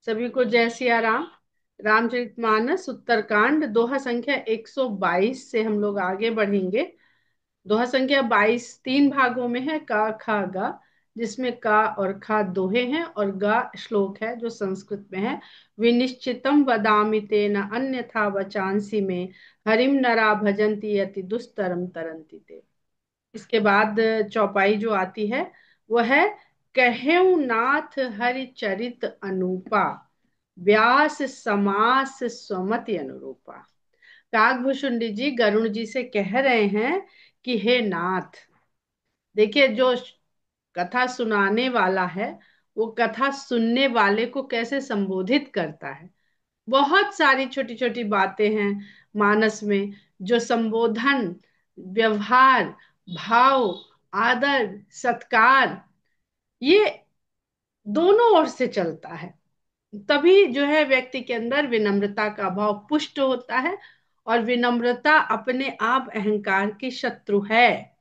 सभी को जय सिया राम। रामचरितमानस उत्तरकांड दोहा संख्या 122 से हम लोग आगे बढ़ेंगे। दोहा संख्या 22 तीन भागों में है, का खा गा, जिसमें का और खा दोहे हैं और गा श्लोक है जो संस्कृत में है। विनिश्चितम वदामि तेन अन्यथा वचांसी में, हरिम नरा भजन्ति यति दुस्तरम तरन्ति ते। इसके बाद चौपाई जो आती है वह है, कहेउ नाथ हरि चरित अनूपा, व्यास समास स्वमति अनुरूपा। काकभूषुंडी जी गरुण जी से कह रहे हैं कि हे नाथ, देखिए जो कथा सुनाने वाला है वो कथा सुनने वाले को कैसे संबोधित करता है। बहुत सारी छोटी छोटी बातें हैं मानस में, जो संबोधन, व्यवहार, भाव, आदर, सत्कार, ये दोनों ओर से चलता है। तभी जो है व्यक्ति के अंदर विनम्रता का भाव पुष्ट होता है। और विनम्रता अपने आप अहंकार की शत्रु है।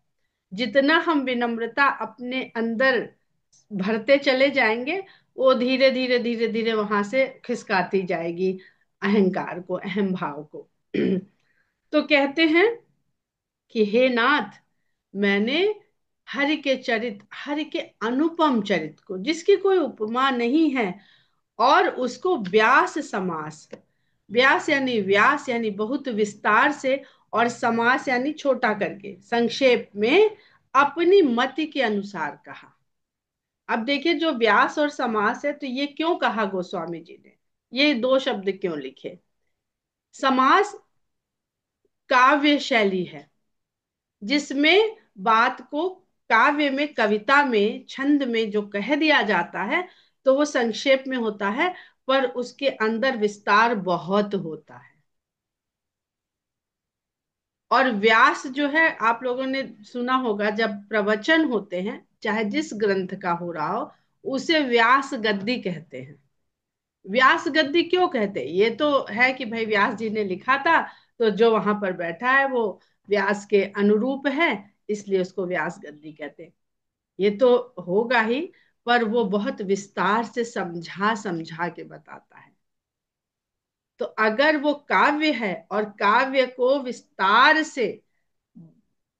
जितना हम विनम्रता अपने अंदर भरते चले जाएंगे, वो धीरे धीरे धीरे धीरे वहां से खिसकाती जाएगी अहंकार को, अहम भाव को। तो कहते हैं कि हे नाथ, मैंने हरि के चरित, हरि के अनुपम चरित को, जिसकी कोई उपमा नहीं है, और उसको व्यास समास, व्यास यानी व्यास यानी बहुत विस्तार से, और समास यानी छोटा करके, संक्षेप में अपनी मति के अनुसार कहा। अब देखिए, जो व्यास और समास है, तो ये क्यों कहा गोस्वामी जी ने, ये दो शब्द क्यों लिखे। समास काव्य शैली है जिसमें बात को काव्य में, कविता में, छंद में जो कह दिया जाता है तो वो संक्षेप में होता है, पर उसके अंदर विस्तार बहुत होता है। और व्यास जो है, आप लोगों ने सुना होगा, जब प्रवचन होते हैं चाहे जिस ग्रंथ का हो रहा हो, उसे व्यास गद्दी कहते हैं। व्यास गद्दी क्यों कहते हैं? ये तो है कि भाई व्यास जी ने लिखा था, तो जो वहां पर बैठा है वो व्यास के अनुरूप है, इसलिए उसको व्यास गद्दी कहते हैं। ये तो होगा ही, पर वो बहुत विस्तार से समझा समझा के बताता है। तो अगर वो काव्य है और काव्य को विस्तार से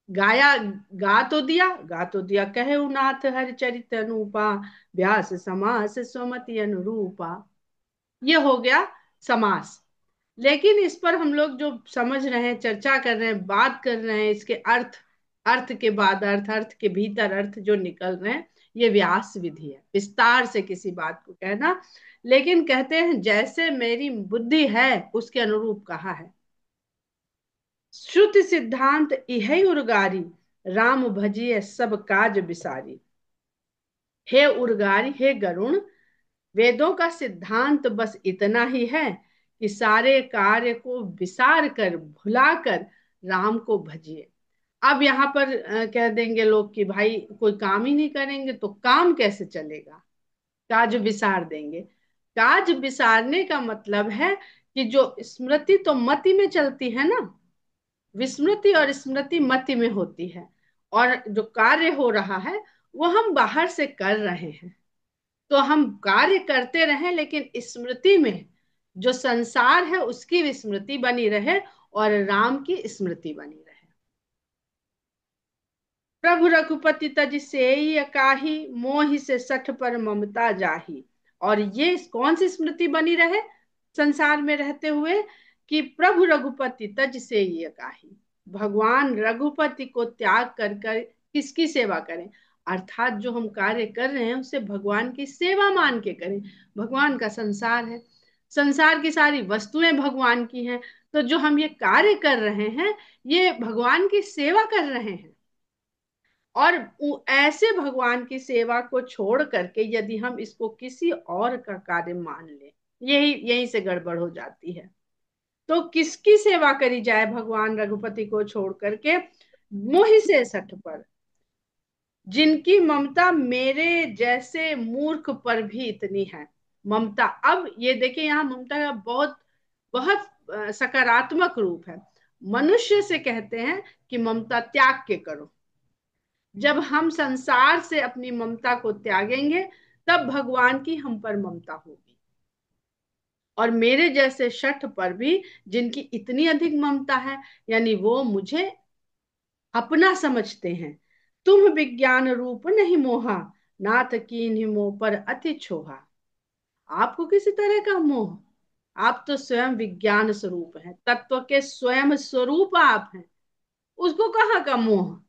गाया, गा तो दिया, कहे नाथ हर चरित अनुपा, व्यास समास स्वमति अनुरूपा। ये हो गया समास। लेकिन इस पर हम लोग जो समझ रहे हैं, चर्चा कर रहे हैं, बात कर रहे हैं, इसके अर्थ, अर्थ के बाद अर्थ, अर्थ के भीतर अर्थ जो निकल रहे हैं, ये व्यास विधि है, विस्तार से किसी बात को कहना। लेकिन कहते हैं जैसे मेरी बुद्धि है उसके अनुरूप कहा है। श्रुति सिद्धांत इहे उर्गारी, राम भजिए सब काज बिसारी। हे उर्गारी, हे गरुण, वेदों का सिद्धांत बस इतना ही है कि सारे कार्य को विसार कर, भुलाकर राम को भजिए। अब यहाँ पर कह देंगे लोग कि भाई कोई काम ही नहीं करेंगे तो काम कैसे चलेगा, काज विसार देंगे। काज विसारने का मतलब है कि जो स्मृति तो मति में चलती है ना, विस्मृति और स्मृति मति में होती है, और जो कार्य हो रहा है वो हम बाहर से कर रहे हैं। तो हम कार्य करते रहें, लेकिन स्मृति में जो संसार है उसकी विस्मृति बनी रहे और राम की स्मृति बनी रहे। प्रभु रघुपति तज सेई काहि, मोहि से सठ पर ममता जाही। और ये कौन सी स्मृति बनी रहे संसार में रहते हुए? कि प्रभु रघुपति तज सेई काहि, भगवान रघुपति को त्याग कर कर किसकी सेवा करें? अर्थात जो हम कार्य कर रहे हैं उसे भगवान की सेवा मान के करें। भगवान का संसार है, संसार की सारी वस्तुएं भगवान की हैं, तो जो हम ये कार्य कर रहे हैं ये भगवान की सेवा कर रहे हैं। और ऐसे भगवान की सेवा को छोड़ करके यदि हम इसको किसी और का कार्य मान लें, यही यहीं से गड़बड़ हो जाती है। तो किसकी सेवा करी जाए भगवान रघुपति को छोड़ करके? मोहि से सठ पर, जिनकी ममता मेरे जैसे मूर्ख पर भी इतनी है। ममता, अब ये देखिए यहाँ ममता का बहुत बहुत सकारात्मक रूप है। मनुष्य से कहते हैं कि ममता त्याग के करो। जब हम संसार से अपनी ममता को त्यागेंगे तब भगवान की हम पर ममता होगी। और मेरे जैसे शठ पर भी जिनकी इतनी अधिक ममता है, यानी वो मुझे अपना समझते हैं। तुम विज्ञान रूप नहीं मोहा, नाथ कीन्ह मोह पर अति छोहा। आपको किसी तरह का मोह? आप तो स्वयं विज्ञान स्वरूप हैं, तत्व के स्वयं स्वरूप आप हैं, उसको कहाँ का मोह?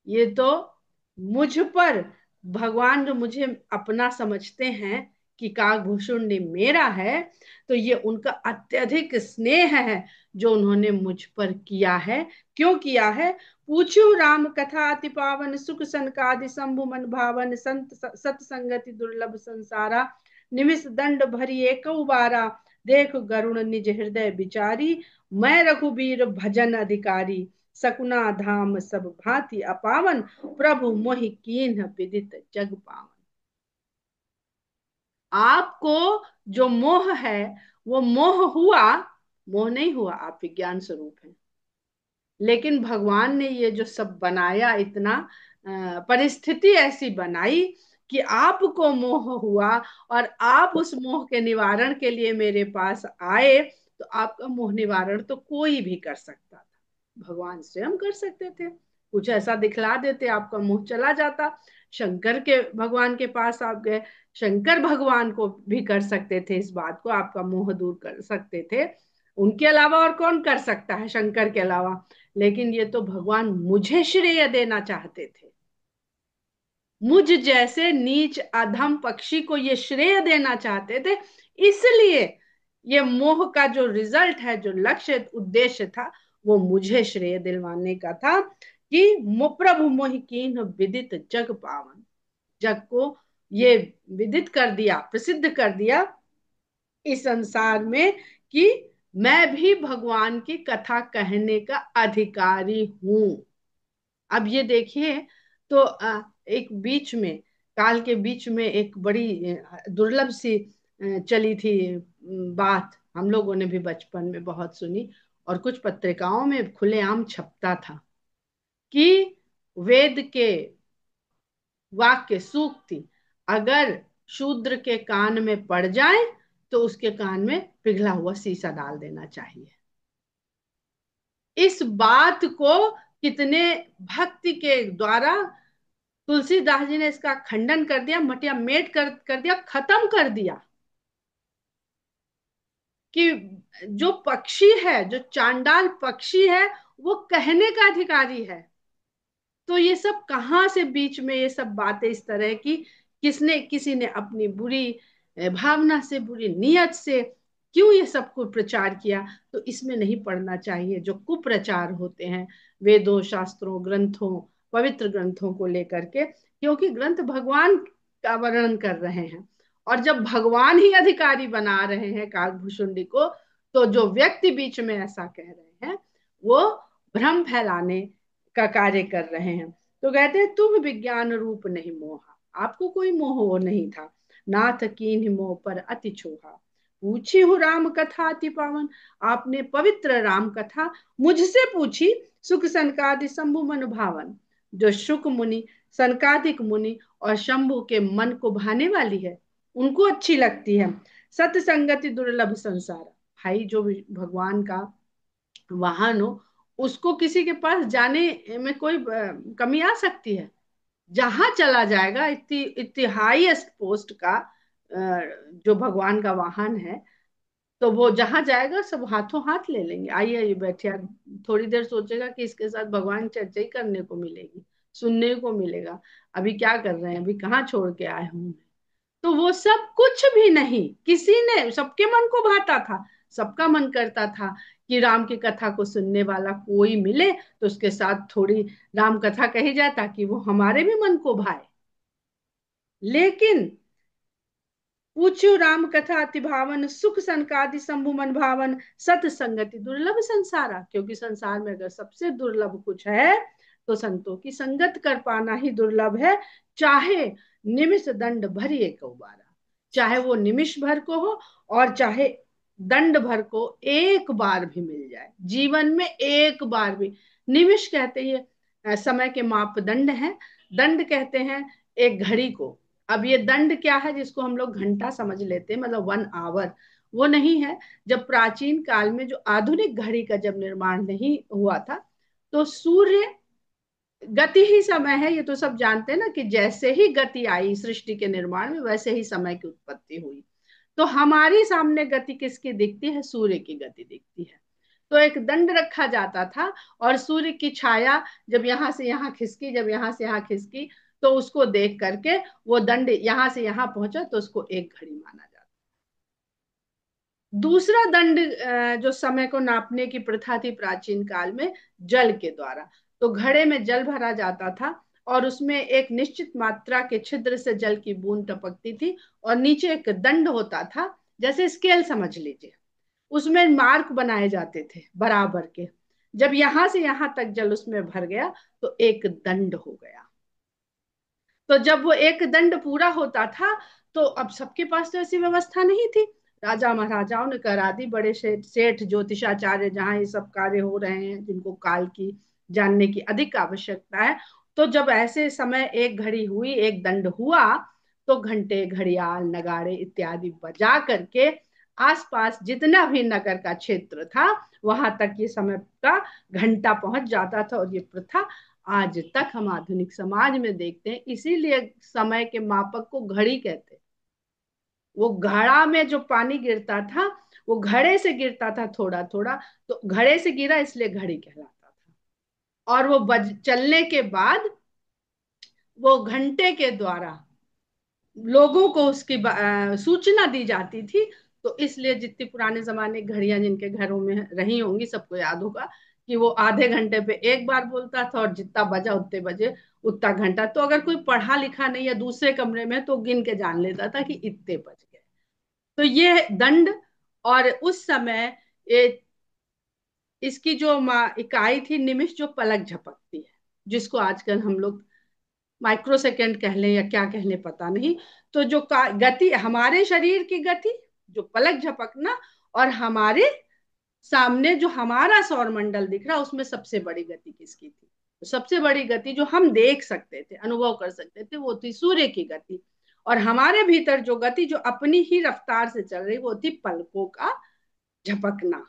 ये तो मुझ पर भगवान जो मुझे अपना समझते हैं कि काकभूषुंड मेरा है, तो ये उनका अत्यधिक स्नेह है जो उन्होंने मुझ पर किया है। क्यों किया है? पूछो राम कथा अति पावन, सुख सनकादि शंभु मन भावन, संत सत्संगति दुर्लभ संसारा, निमिष दंड भरी एक बारा, देख गरुण निज हृदय बिचारी, मैं रघुबीर भजन अधिकारी, सकुना धाम सब भांति अपावन, प्रभु मोहि कीन्ह विदित जग पावन। आपको जो मोह है, वो मोह हुआ, मोह नहीं हुआ, आप विज्ञान स्वरूप हैं। लेकिन भगवान ने ये जो सब बनाया, इतना परिस्थिति ऐसी बनाई कि आपको मोह हुआ, और आप उस मोह के निवारण के लिए मेरे पास आए। तो आपका मोह निवारण तो कोई भी कर सकता था, भगवान स्वयं कर सकते थे। कुछ ऐसा दिखला देते, आपका मोह चला जाता। शंकर के भगवान के पास आप गए, शंकर भगवान को भी कर सकते थे इस बात को, आपका मोह दूर कर सकते थे। उनके अलावा और कौन कर सकता है शंकर के अलावा? लेकिन ये तो भगवान मुझे श्रेय देना चाहते थे, मुझ जैसे नीच अधम पक्षी को ये श्रेय देना चाहते थे। इसलिए ये मोह का जो रिजल्ट है, जो लक्ष्य उद्देश्य था, वो मुझे श्रेय दिलवाने का था कि प्रभु मोहि कीन्ह विदित जग पावन। जग को ये विदित कर दिया, प्रसिद्ध कर दिया इस संसार में कि मैं भी भगवान की कथा कहने का अधिकारी हूं। अब ये देखिए, तो एक बीच में, काल के बीच में एक बड़ी दुर्लभ सी चली थी बात, हम लोगों ने भी बचपन में बहुत सुनी, और कुछ पत्रिकाओं में खुलेआम छपता था कि वेद के वाक्य सूक्ति अगर शूद्र के कान में पड़ जाए तो उसके कान में पिघला हुआ शीशा डाल देना चाहिए। इस बात को कितने भक्ति के द्वारा तुलसीदास जी ने इसका खंडन कर दिया, मटिया मेट कर दिया, खत्म कर दिया कि जो पक्षी है, जो चांडाल पक्षी है, वो कहने का अधिकारी है। तो ये सब कहाँ से बीच में ये सब बातें इस तरह की, किसने, किसी ने अपनी बुरी भावना से, बुरी नियत से क्यों ये सब को प्रचार किया? तो इसमें नहीं पढ़ना चाहिए जो कुप्रचार होते हैं वेदों, शास्त्रों, ग्रंथों, पवित्र ग्रंथों को लेकर के, क्योंकि ग्रंथ भगवान का वर्णन कर रहे हैं। और जब भगवान ही अधिकारी बना रहे हैं काकभूषुंडी को, तो जो व्यक्ति बीच में ऐसा कह रहे हैं, वो भ्रम फैलाने का कार्य कर रहे हैं। तो कहते हैं तुम विज्ञान रूप नहीं मोहा, आपको कोई मोह नहीं था। नाथ कीन्ह मोह पर अति छोहा, पूछी हूँ राम कथा अति पावन, आपने पवित्र राम कथा मुझसे पूछी। सुख सनकादि शंभु मन भावन, जो शुक मुनि, सनकादिक मुनि और शंभु के मन को भाने वाली है, उनको अच्छी लगती है। सत्संगति दुर्लभ संसार, भाई जो भगवान का वाहन हो, उसको किसी के पास जाने में कोई कमी आ सकती है? जहां चला जाएगा, इतनी इतनी हाईएस्ट पोस्ट का जो भगवान का वाहन है, तो वो जहां जाएगा सब हाथों हाथ ले लेंगे, आइए ये बैठे। थोड़ी देर सोचेगा कि इसके साथ भगवान चर्चा ही करने को मिलेगी, सुनने को मिलेगा। अभी क्या कर रहे हैं, अभी कहाँ छोड़ के आए हूं। तो वो सब कुछ भी नहीं, किसी ने, सबके मन को भाता था, सबका मन करता था कि राम की कथा को सुनने वाला कोई मिले तो उसके साथ थोड़ी राम कथा कही जाए, ताकि वो हमारे भी मन को भाए। लेकिन पूछ्यो राम कथा अति भावन, सुख सनकादि शंभु मन भावन, सत संगति दुर्लभ संसारा, क्योंकि संसार में अगर सबसे दुर्लभ कुछ है तो संतों की संगत कर पाना ही दुर्लभ है। चाहे निमिष दंड भरी एक उबारा, चाहे वो निमिष भर को हो और चाहे दंड भर को एक बार भी मिल जाए, जीवन में एक बार भी। निमिष कहते हैं समय के मापदंड हैं, दंड कहते हैं एक घड़ी को। अब ये दंड क्या है जिसको हम लोग घंटा समझ लेते हैं, मतलब 1 आवर, वो नहीं है। जब प्राचीन काल में जो आधुनिक घड़ी का जब निर्माण नहीं हुआ था, तो सूर्य गति ही समय है, ये तो सब जानते हैं ना, कि जैसे ही गति आई सृष्टि के निर्माण में, वैसे ही समय की उत्पत्ति हुई। तो हमारी सामने गति किसकी दिखती है? सूर्य की गति दिखती है। तो एक दंड रखा जाता था, और सूर्य की छाया जब यहां से यहां खिसकी, जब यहां से यहां खिसकी, तो उसको देख करके वो दंड यहां से यहां पहुंचा, तो उसको एक घड़ी माना जाता। दूसरा दंड जो समय को नापने की प्रथा थी प्राचीन काल में, जल के द्वारा। तो घड़े में जल भरा जाता था, और उसमें एक निश्चित मात्रा के छिद्र से जल की बूंद टपकती थी, और नीचे एक दंड होता था, जैसे स्केल समझ लीजिए। उसमें मार्क बनाए जाते थे बराबर के। जब यहां से यहां तक जल उसमें भर गया, तो एक दंड हो गया। तो जब वो एक दंड पूरा होता था, तो अब सबके पास तो ऐसी व्यवस्था नहीं थी। राजा महाराजाओं ने करा दी, बड़े सेठ सेठ ज्योतिषाचार्य जहां ये सब कार्य हो रहे हैं, जिनको काल की जानने की अधिक आवश्यकता है। तो जब ऐसे समय एक घड़ी हुई, एक दंड हुआ, तो घंटे घड़ियाल नगाड़े इत्यादि बजा करके आसपास जितना भी नगर का क्षेत्र था, वहां तक ये समय का घंटा पहुंच जाता था। और ये प्रथा आज तक हम आधुनिक समाज में देखते हैं। इसीलिए समय के मापक को घड़ी कहते हैं। वो घड़ा में जो पानी गिरता था, वो घड़े से गिरता था थोड़ा थोड़ा, तो घड़े से गिरा इसलिए घड़ी कहलाता था। और वो चलने के बाद वो घंटे के द्वारा लोगों को उसकी सूचना दी जाती थी। तो इसलिए जितनी पुराने जमाने घड़ियां जिनके घरों में रही होंगी, सबको याद होगा कि वो आधे घंटे पे एक बार बोलता था, और जितना बजा उतने बजे उतना घंटा। तो अगर कोई पढ़ा लिखा नहीं या दूसरे कमरे में, तो गिन के जान लेता था कि इतने बज गए। तो ये दंड। और उस समय ये इसकी जो इकाई थी निमिष, जो पलक झपकती है, जिसको आजकल हम लोग माइक्रो सेकेंड कह लें या क्या कह लें, पता नहीं। तो जो गति, हमारे शरीर की गति, जो पलक झपकना, और हमारे सामने जो हमारा सौर मंडल दिख रहा, उसमें सबसे बड़ी गति किसकी थी? तो सबसे बड़ी गति जो हम देख सकते थे, अनुभव कर सकते थे, वो थी सूर्य की गति। और हमारे भीतर जो गति जो अपनी ही रफ्तार से चल रही, वो थी पलकों का झपकना।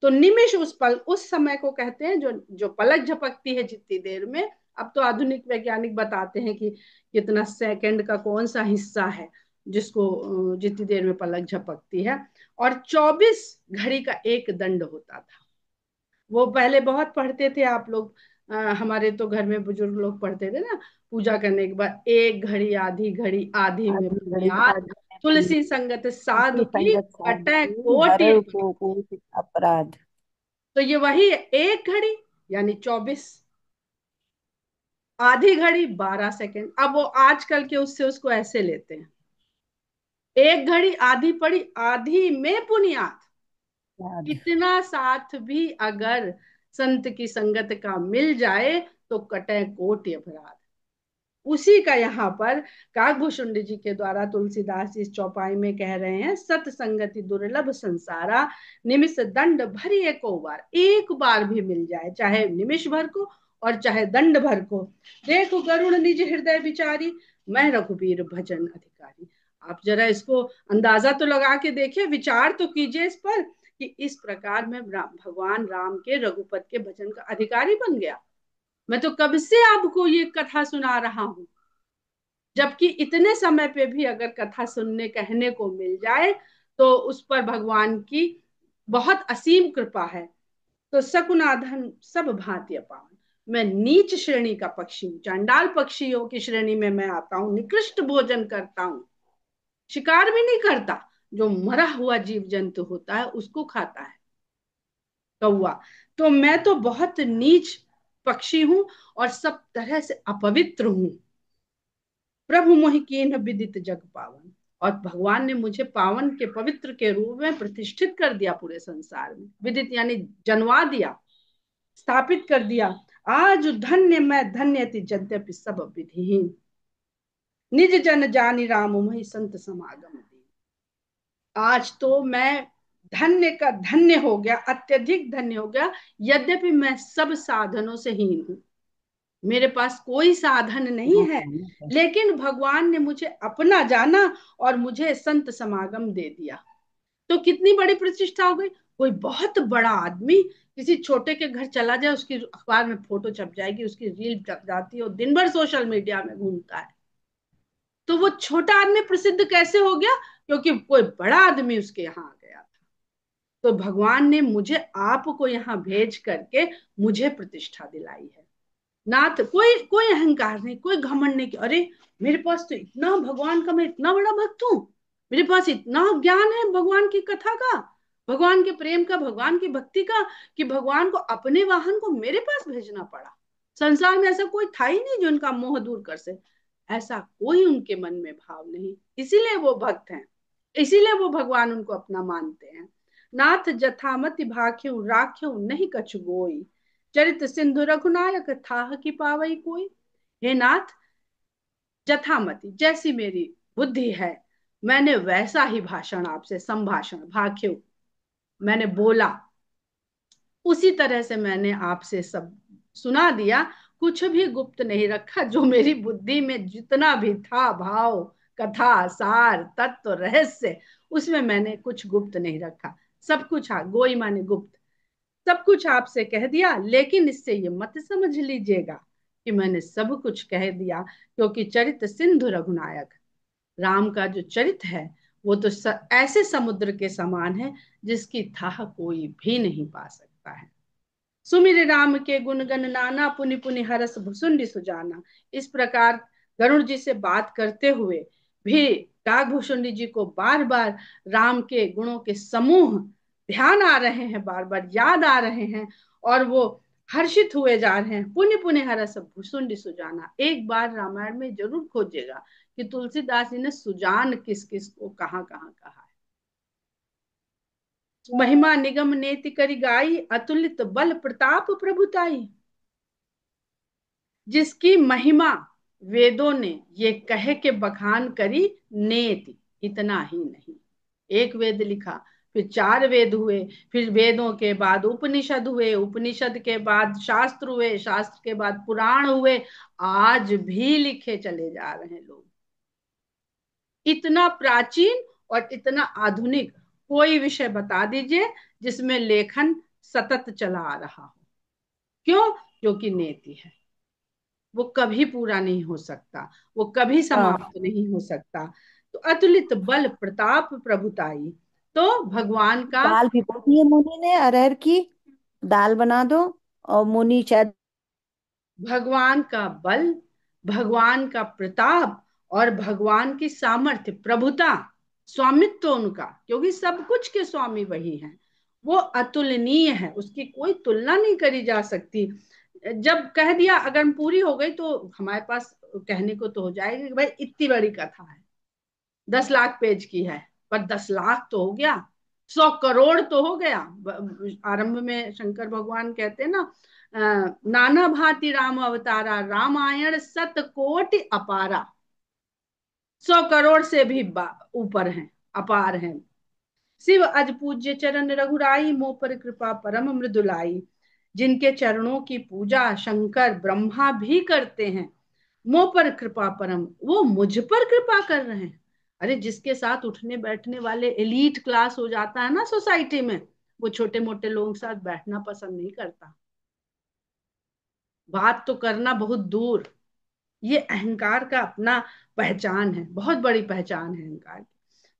तो निमिष उस पल, उस समय को कहते हैं, जो जो पलक झपकती है जितनी देर में। अब तो आधुनिक वैज्ञानिक बताते हैं कि कितना सेकंड का कौन सा हिस्सा है जिसको जितनी देर में पलक झपकती है। और 24 घड़ी का एक दंड होता था। वो पहले बहुत पढ़ते थे आप लोग। हमारे तो घर में बुजुर्ग लोग पढ़ते थे ना, पूजा करने के बाद, एक घड़ी आधी घड़ी, आधी में आधी घड़ी पुण्यात, आधी में पुण्य, तुलसी संगत साधु तुलसी की, संगत साधु कटै की, कोटि। हरय को कोटि अपराध। तो ये वही है, एक घड़ी यानी 24, आधी घड़ी 12 सेकंड। अब वो आजकल के उससे उसको ऐसे लेते हैं, एक घड़ी आधी पड़ी, आधी में पुनियात। याद। इतना साथ भी अगर संत की संगत का मिल जाए, तो कटे कोटि अपराध। उसी का यहाँ पर काकभूषुंड जी के द्वारा तुलसीदास इस चौपाई में कह रहे हैं, सत्संगति दुर्लभ संसारा, निमिष दंड भरी एको बार। एक बार भी मिल जाए, चाहे निमिष भर को और चाहे दंड भर को। देखो गरुड़ निज हृदय विचारी, मैं रघुबीर भजन अधिकारी। आप जरा इसको अंदाजा तो लगा के देखिए, विचार तो कीजिए इस पर, कि इस प्रकार मैं भगवान राम के रघुपत के भजन का अधिकारी बन गया। मैं तो कब से आपको ये कथा सुना रहा हूं, जबकि इतने समय पे भी अगर कथा सुनने कहने को मिल जाए, तो उस पर भगवान की बहुत असीम कृपा है। तो सकुनाधन सब भांति पावन। मैं नीच श्रेणी का पक्षी हूँ, चांडाल पक्षियों की श्रेणी में मैं आता हूँ। निकृष्ट भोजन करता हूँ, शिकार भी नहीं करता, जो मरा हुआ जीव जंतु होता है उसको खाता है, कौआ। तो मैं तो बहुत नीच पक्षी हूं, और सब तरह से अपवित्र हूं। प्रभु मोहि कीन्ह विदित जग पावन। और भगवान ने मुझे पावन के पवित्र के रूप में प्रतिष्ठित कर दिया पूरे संसार में। विदित यानी जनवा दिया, स्थापित कर दिया। आज धन्य मैं धन्य थी, यद्यपि सब विधिहीन। निज जन जानी राम मोहि संत समागम दी। आज तो मैं धन्य का धन्य हो गया, अत्यधिक धन्य हो गया, यद्यपि मैं सब साधनों से हीन हूं। मेरे पास कोई साधन नहीं है, लेकिन भगवान ने मुझे अपना जाना और मुझे संत समागम दे दिया। तो कितनी बड़ी प्रतिष्ठा हो गई। कोई बहुत बड़ा आदमी किसी छोटे के घर चला जाए, उसकी अखबार में फोटो छप जाएगी, उसकी रील छप जाती है, और दिन भर सोशल मीडिया में घूमता है। तो वो छोटा आदमी प्रसिद्ध कैसे हो गया? क्योंकि कोई बड़ा आदमी उसके यहाँ आ गया था। तो भगवान ने मुझे आपको यहाँ भेज करके मुझे प्रतिष्ठा दिलाई है। नाथ कोई कोई अहंकार नहीं, कोई घमंड नहीं कि अरे मेरे पास तो इतना भगवान का, मैं इतना बड़ा भक्त हूँ, मेरे पास इतना ज्ञान है भगवान की कथा का, भगवान के प्रेम का, भगवान की भक्ति का, कि भगवान को अपने वाहन को मेरे पास भेजना पड़ा। संसार में ऐसा कोई था ही नहीं जो उनका मोह दूर कर से। ऐसा कोई उनके मन में भाव नहीं, इसीलिए वो भक्त हैं, इसीलिए वो भगवान उनको अपना मानते हैं। नाथ जथामति भाख्यू राख्यू नहीं कछु गोई, चरित सिंधु रघुनायक था कि पावई कोई। हे नाथ, जथामति जैसी मेरी बुद्धि है, मैंने वैसा ही भाषण आपसे, संभाषण भाख्यू, मैंने बोला, उसी तरह से मैंने आपसे सब सुना दिया। कुछ भी गुप्त नहीं रखा, जो मेरी बुद्धि में जितना भी था भाव, कथा, सार, तत्व, रहस्य, उसमें मैंने कुछ गुप्त नहीं रखा। सब कुछ गोई माने गुप्त, सब कुछ आपसे कह दिया। लेकिन इससे ये मत समझ लीजिएगा कि मैंने सब कुछ कह दिया, क्योंकि चरित सिंधु रघुनायक, राम का जो चरित्र है वो तो ऐसे समुद्र के समान है जिसकी थाह कोई भी नहीं पा सकता है। सुमिर राम के गुण गण नाना, पुनि पुनि हरस भुसुंडी सुजाना। इस प्रकार गरुड़ जी से बात करते हुए भी काकभूषुंडी जी को बार बार राम के गुणों के समूह ध्यान आ रहे हैं, बार बार याद आ रहे हैं, और वो हर्षित हुए जा रहे हैं। पुण्य पुण्य हरस भुसुंडी सुजाना, एक बार रामायण में जरूर खोजेगा कि तुलसीदास जी ने सुजान किस किस को कहाँ कहाँ कहा है। महिमा निगम नेति करी गाई, अतुलित बल प्रताप प्रभुताई। जिसकी महिमा वेदों ने ये कह के बखान करी, नेति इतना ही नहीं, एक वेद लिखा, फिर चार वेद हुए, फिर वेदों के बाद उपनिषद हुए, उपनिषद के बाद शास्त्र हुए, शास्त्र के बाद पुराण हुए, आज भी लिखे चले जा रहे हैं लोग। इतना प्राचीन और इतना आधुनिक कोई विषय बता दीजिए जिसमें लेखन सतत चला आ रहा हो। क्यों? क्योंकि नेति है, वो कभी पूरा नहीं हो सकता, वो कभी हाँ, समाप्त नहीं हो सकता। तो अतुलित बल प्रताप प्रभुताई, तो भगवान का, दाल भिगो दी है मुनि ने अरहर की, दाल बना दो। और मुनि शायद। भगवान का बल, भगवान का प्रताप, और भगवान की सामर्थ्य, प्रभुता, स्वामित्व उनका, क्योंकि सब कुछ के स्वामी वही हैं, वो अतुलनीय है, उसकी कोई तुलना नहीं करी जा सकती। जब कह दिया, अगर पूरी हो गई तो हमारे पास कहने को तो हो जाएगी कि भाई इतनी बड़ी कथा है, 10 लाख पेज की है, पर 10 लाख तो हो गया, 100 करोड़ तो हो गया। आरंभ में शंकर भगवान कहते हैं ना, नाना भांति राम अवतारा, रामायण 7 कोटि अपारा, 100 करोड़ से भी ऊपर हैं, अपार हैं। शिव अज पूज्य चरण रघुराई, मोह पर कृपा परम मृदुलाई। जिनके चरणों की पूजा शंकर ब्रह्मा भी करते हैं, मोह पर कृपा परम, वो मुझ पर कृपा कर रहे हैं। अरे जिसके साथ उठने बैठने वाले एलीट क्लास हो जाता है ना सोसाइटी में, वो छोटे मोटे लोगों के साथ बैठना पसंद नहीं करता, बात तो करना बहुत दूर। ये अहंकार का अपना पहचान है, बहुत बड़ी पहचान है अहंकार की।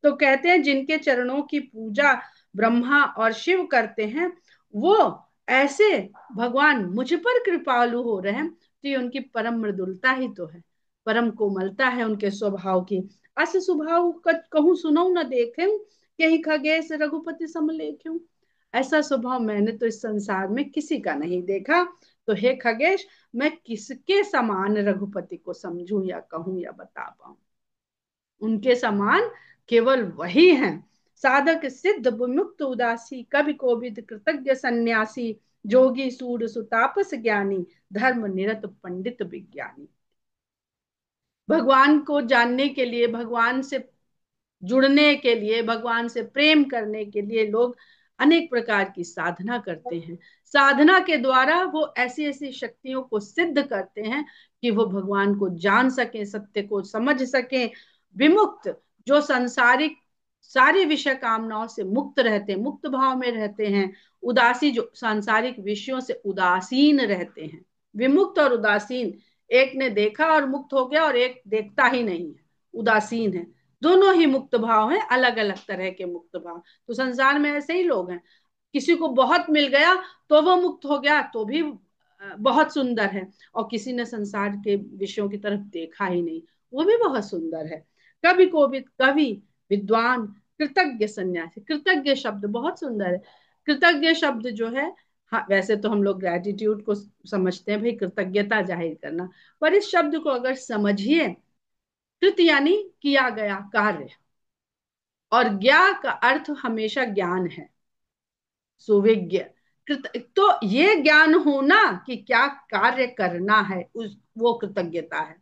तो कहते हैं जिनके चरणों की पूजा ब्रह्मा और शिव करते हैं, वो ऐसे भगवान मुझ पर कृपालु हो रहे हैं। तो ये उनकी परम मृदुलता ही तो है, परम कोमलता है उनके स्वभाव की। अस स्वभाव कहूँ सुनो न देखे, कहीं खगेश रघुपति समलेख्यूं। ऐसा स्वभाव मैंने तो इस संसार में किसी का नहीं देखा। तो हे खगेश, मैं किसके समान रघुपति को समझूं या कहूं या बता पाऊं? उनके समान केवल वही हैं, साधक सिद्ध विमुक्त उदासी, कवि कोविद कृतज्ञ सन्यासी, जोगी सूड सुतापस ज्ञानी, धर्म निरत पंडित विज्ञानी। भगवान को जानने के लिए, भगवान से जुड़ने के लिए, भगवान से प्रेम करने के लिए लोग अनेक प्रकार की साधना करते हैं। साधना के द्वारा वो ऐसी ऐसी शक्तियों को सिद्ध करते हैं कि वो भगवान को जान सकें, सत्य को समझ सकें। विमुक्त, जो सांसारिक सारी विषय कामनाओं से मुक्त रहते हैं, मुक्त भाव में रहते हैं। उदासी, जो सांसारिक विषयों से उदासीन रहते हैं। विमुक्त और उदासीन, एक ने देखा और मुक्त हो गया, और एक देखता ही नहीं है, उदासीन है। दोनों ही मुक्त भाव हैं, अलग अलग तरह के मुक्त भाव। तो संसार में ऐसे ही लोग हैं। किसी को बहुत मिल गया तो वो मुक्त हो गया, तो भी बहुत सुंदर है। और किसी ने संसार के विषयों की तरफ देखा ही नहीं, वो भी बहुत सुंदर है। कवि को भी कवि, विद्वान, कृतज्ञ सन्यासी। कृतज्ञ शब्द बहुत सुंदर है। कृतज्ञ शब्द जो है, हाँ वैसे तो हम लोग ग्रेटिट्यूड को समझते हैं, भाई कृतज्ञता जाहिर करना। पर इस शब्द को अगर समझिए, कृत यानी किया गया कार्य, और ज्ञा का अर्थ हमेशा ज्ञान है, सुविज्ञ। तो ये ज्ञान होना कि क्या कार्य करना है, उस वो कृतज्ञता है।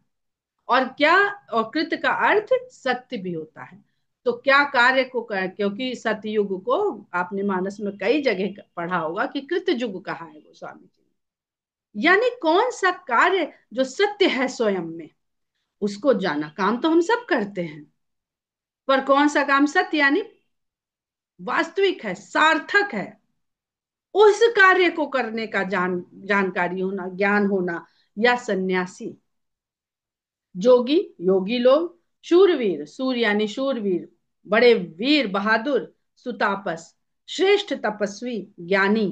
और क्या, और कृत का अर्थ सत्य भी होता है। तो क्या कार्य को कर, क्योंकि सतयुग को आपने मानस में कई जगह पढ़ा होगा कि कृत युग कहा है गोस्वामी जी ने। यानी कौन सा कार्य जो सत्य है स्वयं में, उसको जाना। काम तो हम सब करते हैं, पर कौन सा काम सत्य यानी वास्तविक है, सार्थक है, उस कार्य को करने का जानकारी होना, ज्ञान होना। या सन्यासी, जोगी, योगी लोग, शूरवीर, सूर यानी शूरवीर, बड़े वीर बहादुर, सुतापस, श्रेष्ठ तपस्वी, ज्ञानी,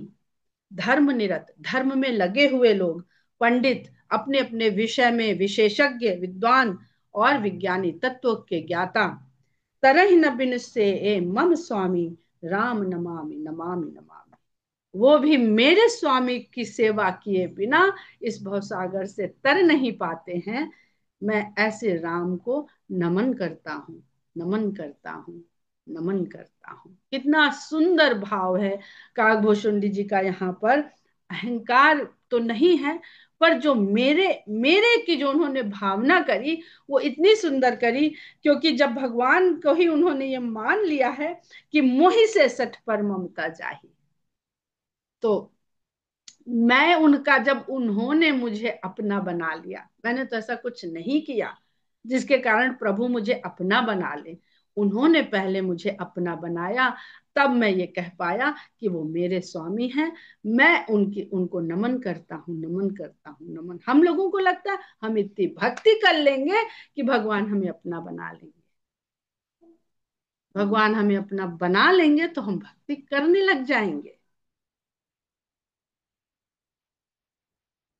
धर्मनिरत, धर्म में लगे हुए लोग, पंडित, अपने अपने विषय में विशेषज्ञ, विद्वान और विज्ञानी, तत्व के ज्ञाता। तरह न बिन से ए मम स्वामी, राम नमामि नमामि नमामि। वो भी मेरे स्वामी की सेवा किए बिना इस भवसागर से तर नहीं पाते हैं। मैं ऐसे राम को नमन करता हूँ, नमन करता हूँ, नमन करता हूँ। कितना सुंदर भाव है काकभूषुंडी जी का यहाँ पर। अहंकार तो नहीं है, पर जो मेरे मेरे की जो उन्होंने भावना करी, वो इतनी सुंदर करी। क्योंकि जब भगवान को ही उन्होंने ये मान लिया है कि मोहि से सठ पर ममता जाही, तो मैं उनका, जब उन्होंने मुझे अपना बना लिया, मैंने तो ऐसा कुछ नहीं किया जिसके कारण प्रभु मुझे अपना बना ले। उन्होंने पहले मुझे अपना बनाया, तब मैं ये कह पाया कि वो मेरे स्वामी हैं। मैं उनको नमन करता हूँ, नमन करता हूँ, नमन। हम लोगों को लगता है हम इतनी भक्ति कर लेंगे कि भगवान हमें अपना बना लेंगे। भगवान हमें अपना बना लेंगे तो हम भक्ति करने लग जाएंगे।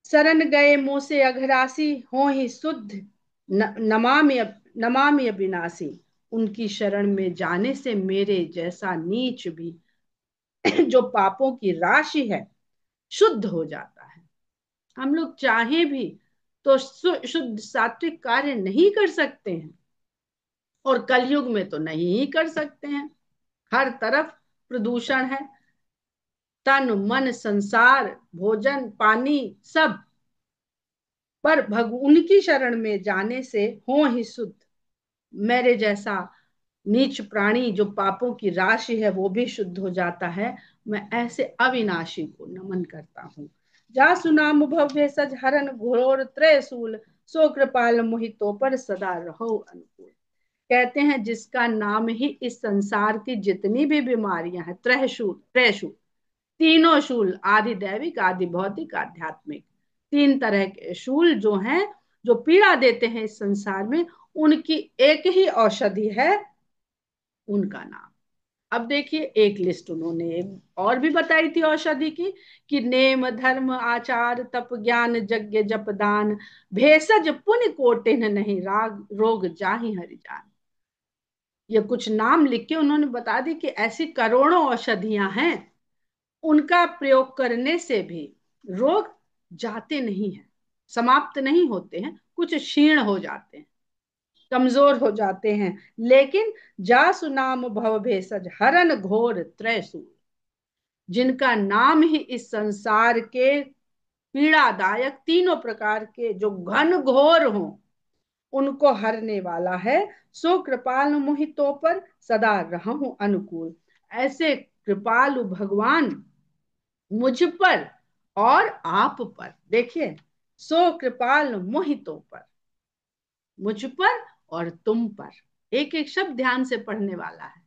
शरण गए मुंह से अघरासी, हो ही शुद्ध, नमामि नमामि अविनाशी। उनकी शरण में जाने से मेरे जैसा नीच भी जो पापों की राशि है, शुद्ध हो जाता है। हम लोग चाहे भी तो शुद्ध सात्विक कार्य नहीं कर सकते हैं, और कलयुग में तो नहीं ही कर सकते हैं। हर तरफ प्रदूषण है, तन मन संसार, भोजन पानी सब। पर उनकी शरण में जाने से हो ही शुद्ध, मेरे जैसा नीच प्राणी जो पापों की राशि है वो भी शुद्ध हो जाता है। मैं ऐसे अविनाशी को नमन करता हूँ। जा सुनाम भव्य सज हरन घोर त्रयशूल, सो कृपाल मोहितो पर सदा रहो अनुकूल। कहते हैं जिसका नाम ही इस संसार की जितनी भी बीमारियां हैं, त्रयशूल, त्रयशूल, तीनों शूल, आदि दैविक, आदि भौतिक, आध्यात्मिक, तीन तरह के शूल जो हैं, जो पीड़ा देते हैं इस संसार में, उनकी एक ही औषधि है, उनका नाम। अब देखिए एक लिस्ट उन्होंने और भी बताई थी औषधि की, कि नेम धर्म आचार तप ज्ञान यज्ञ जप दान, भेषज पुण्य कोटिन नहीं राग रोग जाहि हरि जान। ये कुछ नाम लिख के उन्होंने बता दी कि ऐसी करोड़ों औषधियां हैं, उनका प्रयोग करने से भी रोग जाते नहीं हैं, समाप्त नहीं होते हैं, कुछ क्षीण हो जाते हैं, कमजोर हो जाते हैं। लेकिन जासु नाम भव भेषज हरन घोर त्रैसूल, जिनका नाम ही इस संसार के पीड़ादायक तीनों प्रकार के जो घन घोर हों, उनको हरने वाला है। सो कृपाल मोहितों पर सदा रहूं अनुकूल। ऐसे कृपालु भगवान मुझ पर और आप पर, देखिए, सो कृपाल मोहितों पर, मुझ पर और तुम पर, एक एक शब्द ध्यान से पढ़ने वाला है।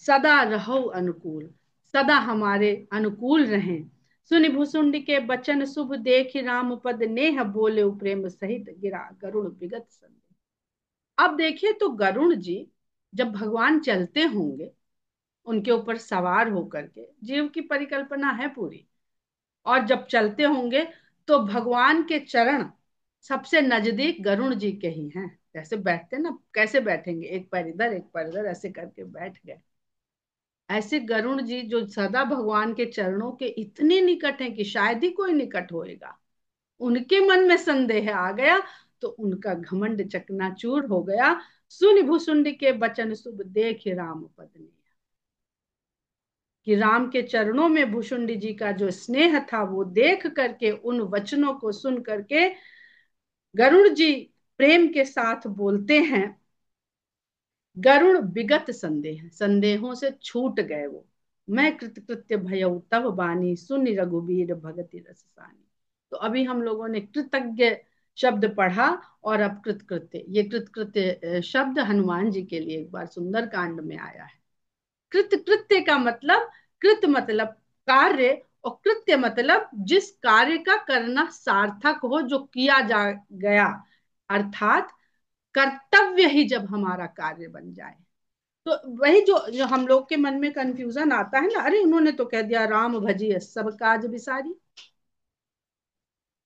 सदा रहो अनुकूल, सदा हमारे अनुकूल रहें। सुनि भुसुंड के बचन शुभ देख राम पद नेह बोले प्रेम सहित गिरा गरुड़ विगत संदेह। अब देखिए तो गरुड़ जी जब भगवान चलते होंगे उनके ऊपर सवार होकर के, जीव की परिकल्पना है पूरी, और जब चलते होंगे तो भगवान के चरण सबसे नजदीक गरुड़ जी के ही हैं। जैसे बैठते ना, कैसे बैठेंगे, एक पैर इधर एक पैर इधर ऐसे करके बैठ गए, ऐसे गरुड़ जी जो सदा भगवान के चरणों के इतने निकट हैं कि शायद ही कोई निकट होएगा, उनके मन में संदेह आ गया तो उनका घमंड चकनाचूर हो गया। सुन भुसुंड के बचन शुभ देख राम पद ने, कि राम के चरणों में भुसुंडी जी का जो स्नेह था वो देख करके, उन वचनों को सुन करके गरुड़ जी प्रेम के साथ बोलते हैं, गरुड़ विगत संदेह, संदेहों से छूट गए वो। मैं कृतकृत्य भयउ तब बानी सुन रघुबीर भगति रस सानी। तो अभी हम लोगों ने कृतज्ञ शब्द पढ़ा, और अब कृतकृत्य, ये कृतकृत्य शब्द हनुमान जी के लिए एक बार सुंदर कांड में आया है। कृतकृत्य का मतलब, कृत मतलब कार्य, और कृत्य मतलब जिस कार्य का करना सार्थक हो, जो किया जा गया, अर्थात कर्तव्य ही जब हमारा कार्य बन जाए। तो वही जो हम लोग के मन में कंफ्यूजन आता है ना, अरे उन्होंने तो कह दिया राम भजिए सब काज बिसारी,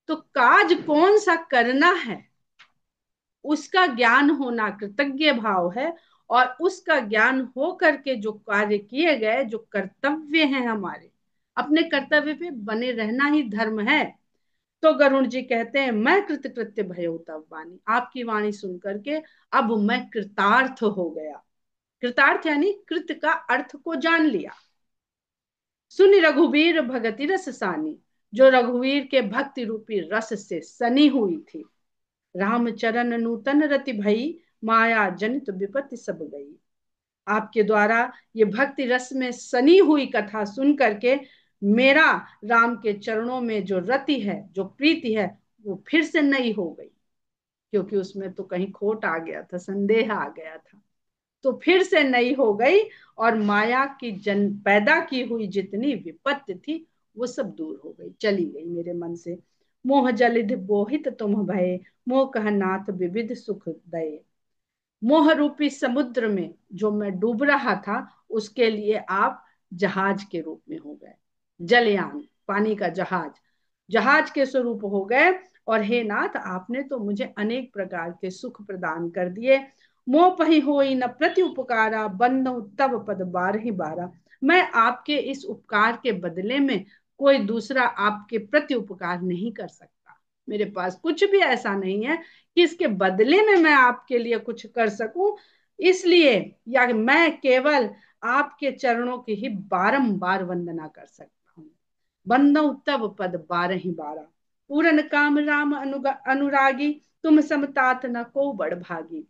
तो काज कौन सा करना है उसका ज्ञान होना कृतज्ञ भाव है, और उसका ज्ञान हो करके जो कार्य किए गए, जो कर्तव्य हैं हमारे, अपने कर्तव्य पे बने रहना ही धर्म है। तो गरुण जी कहते हैं मैं कृतकृत्य भयो तब वाणी, आपकी वाणी सुन करके अब मैं कृतार्थ हो गया। कृतार्थ यानी कृत का अर्थ को जान लिया। सुन रघुवीर भगति रस सानी, जो रघुवीर के भक्ति रूपी रस से सनी हुई थी। रामचरण नूतन रति भई, माया जनित विपत्ति सब गई। आपके द्वारा ये भक्ति रस में सनी हुई कथा सुन करके मेरा राम के चरणों में जो रति है, जो प्रीति है, वो फिर से नई हो गई, क्योंकि उसमें तो कहीं खोट आ गया था, संदेह आ गया था, तो फिर से नई हो गई। और माया की जन पैदा की हुई जितनी विपत्ति थी वो सब दूर हो गई, चली गई मेरे मन से। मोह जलिध बोहित तुम भय, मोह कह नाथ विविध सुख दये। मोह रूपी समुद्र में जो मैं डूब रहा था, उसके लिए आप जहाज के रूप में हो गए, जलयान, पानी का जहाज, जहाज के स्वरूप हो गए। और हे नाथ, आपने तो मुझे अनेक प्रकार के सुख प्रदान कर दिए। मोह पही होई न प्रति उपकारा, बंदो तब पद बार ही बारा। मैं आपके इस उपकार के बदले में कोई दूसरा आपके प्रति उपकार नहीं कर सकता, मेरे पास कुछ भी ऐसा नहीं है कि इसके बदले में मैं आपके लिए कुछ कर सकूं। इसलिए या मैं केवल आपके चरणों की ही बारंबार वंदना कर सकता हूँ। बंदो तब पद बारह ही बारह, पूरन काम राम अनुरागी, तुम समतात न को बड़ भागी।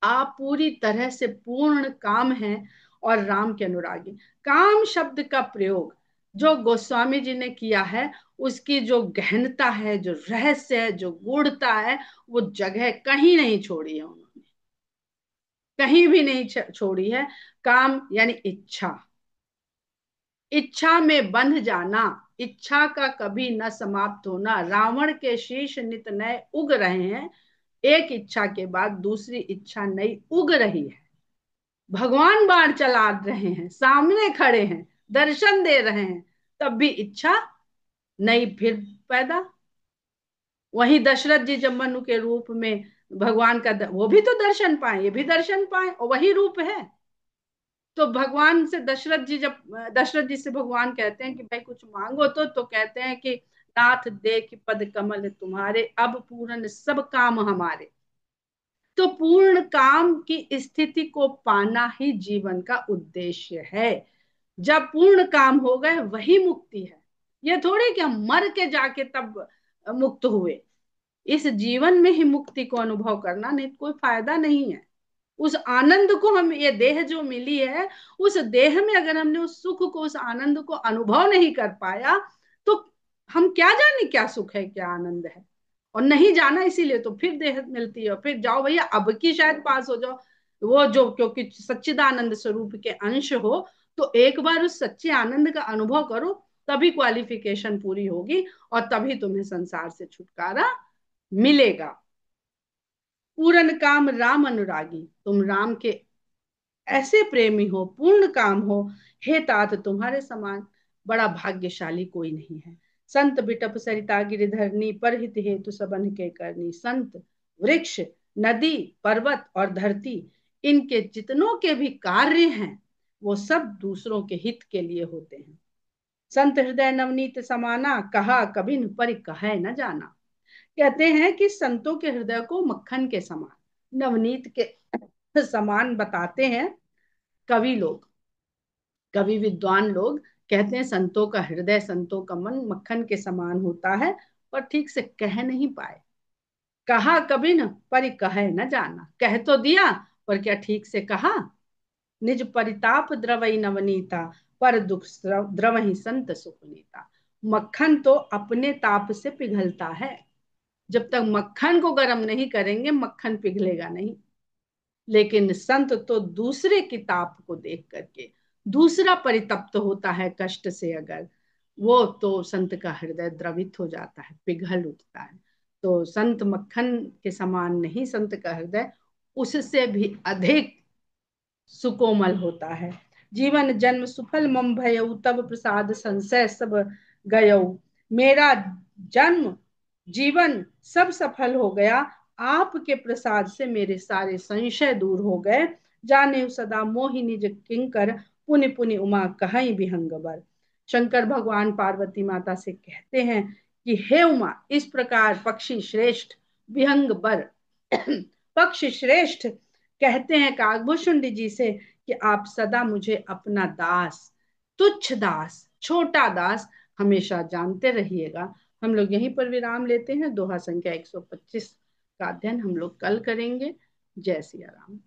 आप पूरी तरह से पूर्ण काम हैं और राम के अनुरागी। काम शब्द का प्रयोग जो गोस्वामी जी ने किया है, उसकी जो गहनता है, जो रहस्य है, जो गूढ़ता है, वो जगह कहीं नहीं छोड़ी है उन्होंने, कहीं भी नहीं छोड़ी है। काम यानी इच्छा, इच्छा में बंध जाना, इच्छा का कभी न समाप्त होना। रावण के शीश नित नए उग रहे हैं, एक इच्छा के बाद दूसरी इच्छा नई उग रही है। भगवान बाण चला रहे हैं, सामने खड़े हैं, दर्शन दे रहे हैं, तब भी इच्छा नई फिर पैदा। वहीं दशरथ जी जब मनु के रूप में भगवान का वो भी तो दर्शन पाए, ये भी दर्शन पाए, और वही रूप है। तो भगवान से दशरथ जी, जब दशरथ जी से भगवान कहते हैं कि भाई कुछ मांगो, तो कहते हैं कि नाथ देख पद कमल तुम्हारे, अब पूर्ण सब काम हमारे। तो पूर्ण काम की स्थिति को पाना ही जीवन का उद्देश्य है। जब पूर्ण काम हो गए वही मुक्ति है। ये थोड़ी कि हम मर के जाके तब मुक्त हुए, इस जीवन में ही मुक्ति को अनुभव करना, नहीं तो कोई फायदा नहीं है। उस आनंद को, हम ये देह जो मिली है, उस देह में अगर हमने उस सुख को, उस आनंद को अनुभव नहीं कर पाया, तो हम क्या जाने क्या सुख है, क्या आनंद है। और नहीं जाना, इसीलिए तो फिर देह मिलती है, फिर जाओ भैया अब की शायद पास हो जाओ। वो जो, क्योंकि सच्चिदानंद स्वरूप के अंश हो, तो एक बार उस सच्चे आनंद का अनुभव करो, तभी क्वालिफिकेशन पूरी होगी और तभी तुम्हें संसार से छुटकारा मिलेगा। पूर्ण काम राम अनुरागी, तुम राम के ऐसे प्रेमी हो, पूर्ण काम हो, हे तात तुम्हारे समान बड़ा भाग्यशाली कोई नहीं है। संत बिटप सरिता गिरिधरनी, परहित हेतु सबन के करनी। संत, वृक्ष, नदी, पर्वत और धरती, इनके जितनों के भी कार्य हैं, वो सब दूसरों के हित के लिए होते हैं। संत हृदय नवनीत समाना, कहा कबिन पर कहे न जाना। कहते हैं कि संतों के हृदय को मक्खन के समान, नवनीत के समान बताते हैं कवि लोग, कवि विद्वान लोग। कहते हैं संतों का हृदय, संतों का मन मक्खन के समान होता है, पर ठीक से कह नहीं पाए। कहा कभी न, पर कहे न जाना, कह तो दिया पर क्या ठीक से कहा। निज परिताप द्रवई नवनीता, पर दुख द्रवही संत सुखनीता। मक्खन तो अपने ताप से पिघलता है, जब तक मक्खन को गर्म नहीं करेंगे मक्खन पिघलेगा नहीं। लेकिन संत तो दूसरे किताब को देख करके, दूसरा परितप्त होता है कष्ट से अगर, वो तो संत का हृदय द्रवित हो जाता है, पिघल उठता है। तो संत मक्खन के समान नहीं, संत का हृदय उससे भी अधिक सुकोमल होता है। जीवन जन्म सुफल मम भयऊ, तब प्रसाद संशय सब गयऊ। मेरा जन्म जीवन सब सफल हो गया, आपके प्रसाद से मेरे सारे संशय दूर हो गए। जाने सदा मोहि निज किंकर, पुनि पुनि उमा कहीं विहंगवर। शंकर भगवान पार्वती माता से कहते हैं कि हे उमा, इस प्रकार पक्षी श्रेष्ठ विहंग बर पक्ष श्रेष्ठ कहते हैं काकभूषुंडी जी से कि आप सदा मुझे अपना दास, तुच्छ दास, छोटा दास हमेशा जानते रहिएगा। हम लोग यहीं पर विराम लेते हैं। दोहा संख्या 125 का अध्ययन हम लोग कल करेंगे। जय सिया राम।